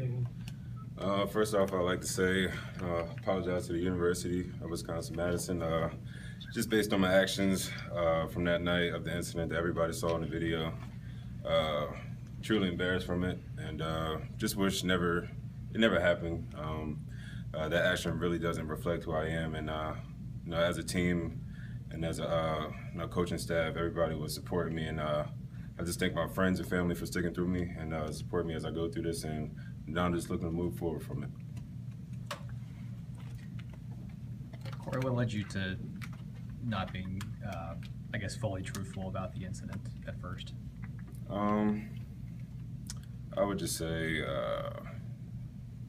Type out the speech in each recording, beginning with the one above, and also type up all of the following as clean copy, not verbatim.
anything? First off, I'd like to say apologize to the University of Wisconsin-Madison. Just based on my actions from that night of the incident that everybody saw in the video. Truly embarrassed from it, and just wish it never happened. That action really doesn't reflect who I am, and as a team and as a coaching staff, everybody was supporting me, and I just thank my friends and family for sticking through me and supporting me as I go through this, and now I'm just looking to move forward from it. Corey, what led you to not being, I guess, fully truthful about the incident at first? I would just say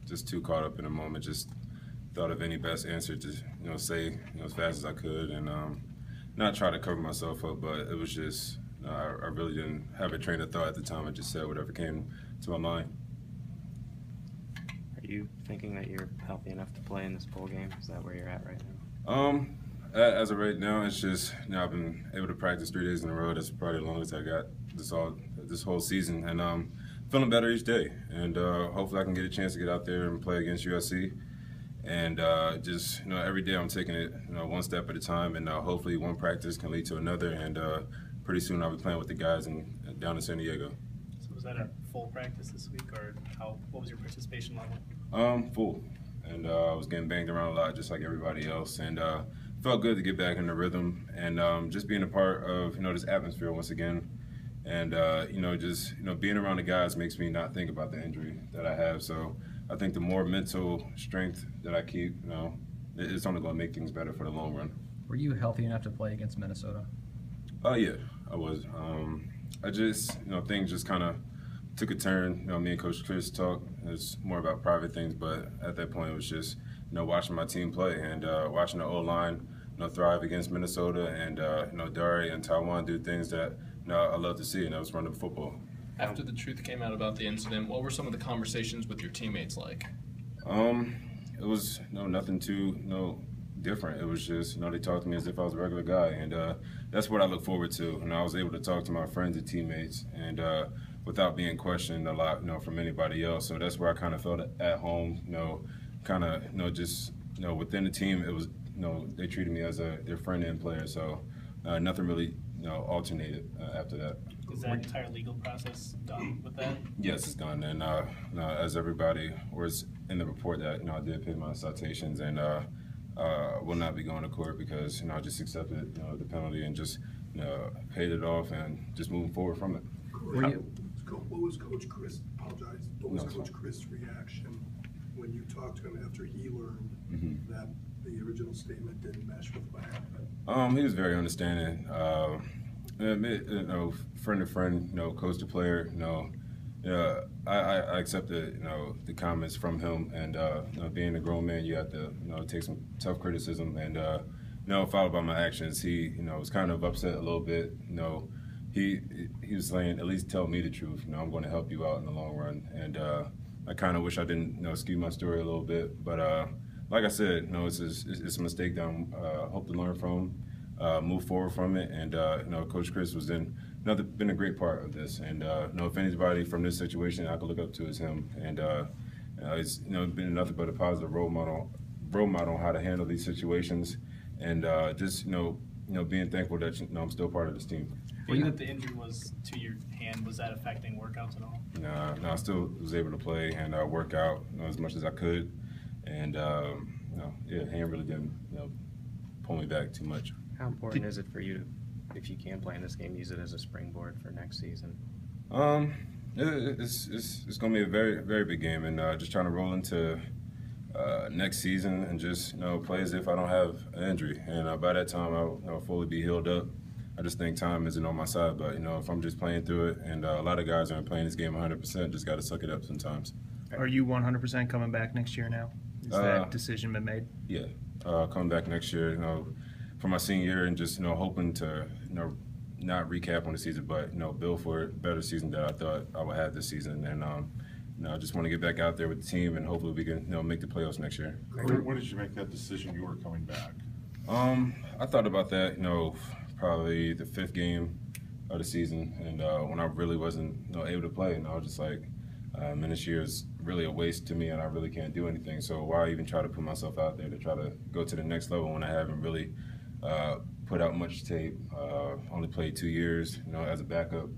just too caught up in the moment, just thought of any best answer to say as fast as I could, and not try to cover myself up, but it was just I really didn't have a train of thought at the time. I just said whatever came to my mind. Are you thinking that you're healthy enough to play in this bowl game? Is that where you're at right now? As of right now, it's just I've been able to practice 3 days in a row. That's probably the longest I got this whole season, and feeling better each day. And hopefully I can get a chance to get out there and play against USC. And just every day I'm taking it one step at a time, and hopefully one practice can lead to another. And pretty soon I'll be playing with the guys down in San Diego. So was that a full practice this week, or what was your participation level? Full, and I was getting banged around a lot, just like everybody else, and felt good to get back in the rhythm, and just being a part of this atmosphere once again, and just being around the guys makes me not think about the injury that I have. So I think the more mental strength that I keep, it's only going to make things better for the long run. Were you healthy enough to play against Minnesota? Yeah, I was. I just things just kind of took a turn. Me and Coach Chris talked. It's more about private things, but at that point it was just watching my team play and watching the O-line thrive against Minnesota, and Dari and Taiwan do things that I love to see, and that was running football. After the truth came out about the incident, what were some of the conversations with your teammates like? It was nothing too different. It was just they talked to me as if I was a regular guy, and that's what I look forward to. And I was able to talk to my friends and teammates, and without being questioned a lot, from anybody else. So that's where I kind of felt at home. Kind of just within the team, it was they treated me as their friend and player. So nothing really alternated after that. Is that entire legal process done with that? Yes, it's done, and as everybody was in the report that I did pay my citations, and will not be going to court because I just accepted the penalty and just paid it off and just moving forward from it. What was Coach Chris? Apologize. What was Coach Chris' reaction when you talked to him after he learned that the original statement didn't mesh with what happened? He was very understanding. Friend to friend, coach to player. I accepted the comments from him, and being a grown man, you have to take some tough criticism, and followed by my actions. He was kind of upset a little bit. He was saying, at least tell me the truth. I'm going to help you out in the long run, and I kind of wish I didn't skew my story a little bit, but like I said, it's a mistake that I hope to learn from, move forward from it, and Coach Chris was been a great part of this, and if anybody from this situation I could look up to is him, and it's been nothing but a positive role model on how to handle these situations, and just being thankful that I'm still part of this team. Being that the injury was to your hand, was that affecting workouts at all? No, I still was able to play and work out as much as I could, and hand really didn't pull me back too much. How important is it for you to, if you can play in this game, use it as a springboard for next season? It's going to be a very, very big game, and just trying to roll into next season and just play as if I don't have an injury, and by that time I'll fully be healed up. I just think time isn't on my side, but if I'm just playing through it, and a lot of guys aren't playing this game 100%, just got to suck it up sometimes. Are you 100% coming back next year now? Is that decision been made? Yeah, coming back next year, for my senior year, and just hoping to not recap on the season, but build for a better season that I thought I would have this season, and I just want to get back out there with the team, and hopefully we can make the playoffs next year. When did you make that decision you were coming back? I thought about that, probably the 5th game of the season, and when I really wasn't able to play, and I was just like, And this year is really a waste to me, and I really can't do anything. So why even try to put myself out there to try to go to the next level when I haven't really put out much tape? Only played 2 years, as a backup,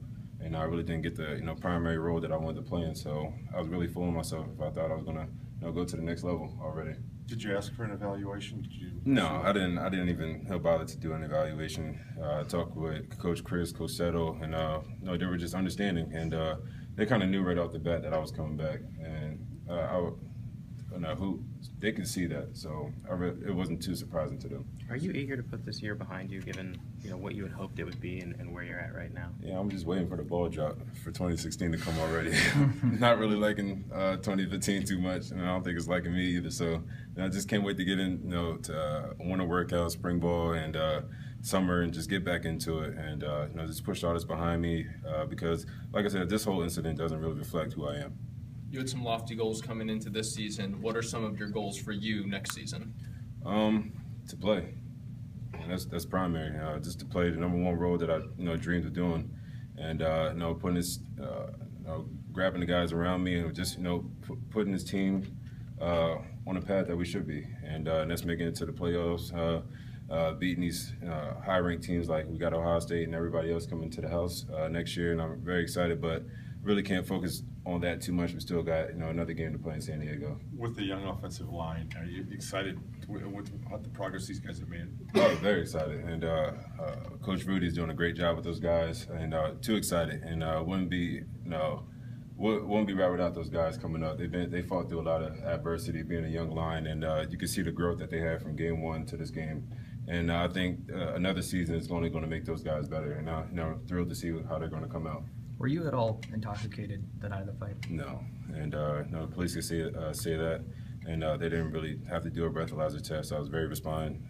and I really didn't get the primary role that I wanted to play in. So I was really fooling myself if I thought I was gonna go to the next level already. Did you ask for an evaluation? Did you? No, I didn't even bother to do an evaluation. I talked with Coach Chris, Coach Settle, and they were just understanding, and they kind of knew right off the bat that I was coming back, and they could see that, so it wasn't too surprising to them. Are you eager to put this year behind you, given what you had hoped it would be and where you're at right now? Yeah, I'm just waiting for the ball drop for 2016 to come already. Not really liking 2015 too much, and I don't think it's liking me either. So I just can't wait to get in, to winter workout, spring ball, and summer, and just get back into it, and just push all this behind me because, like I said, this whole incident doesn't really reflect who I am. You had some lofty goals coming into this season. What are some of your goals for you next season? To play. And that's primary. Just to play the #1 role that I dreamed of doing, and putting this, grabbing the guys around me, and just putting this team on the path that we should be, and that's making it to the playoffs, beating these high-ranked teams like we got Ohio State and everybody else coming to the house next year, and I'm very excited, but really can't focus on that too much. We still got another game to play in San Diego. With the young offensive line, are you excited with the progress these guys have made? Oh, very excited, and Coach Rudy's doing a great job with those guys, and too excited, and wouldn't be right without those guys coming up. They fought through a lot of adversity, being a young line, and you can see the growth that they had from game 1 to this game. And I think another season is only going to make those guys better, and thrilled to see how they're going to come out. Were you at all intoxicated the night of the fight? No, and the police could say that, and they didn't really have to do a breathalyzer test. I was very responding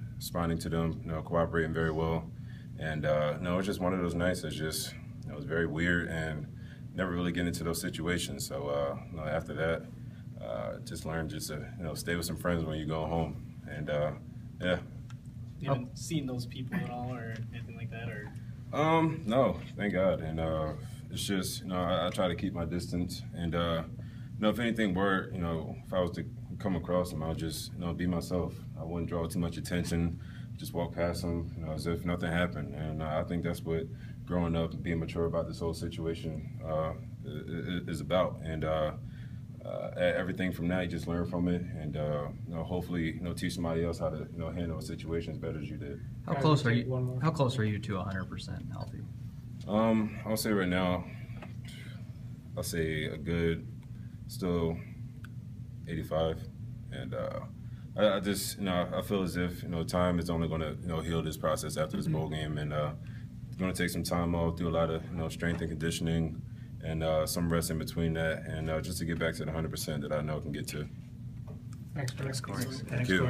to them, cooperating very well, and it's just one of those nights that's just it was very weird and never really get into those situations. So after that, just learned just to stay with some friends when you go home, and yeah. You haven't seen those people at all or anything like that, or? No, thank God, and it's just I try to keep my distance, and if anything were if I was to come across them, I would just be myself. I wouldn't draw too much attention, just walk past them as if nothing happened, and I think that's what growing up and being mature about this whole situation is about, and everything from that you just learn from it, and hopefully teach somebody else how to handle situations better as you did. How close are you? How close are you to 100% healthy? I'll say right now, I'll say a good, still 85, and I just I feel as if time is only going to heal this process after this bowl game, and it's going to take some time off, do a lot of strength and conditioning, and some rest in between that, and just to get back to the 100% that I know I can get to. Thanks, Corey. Thank you.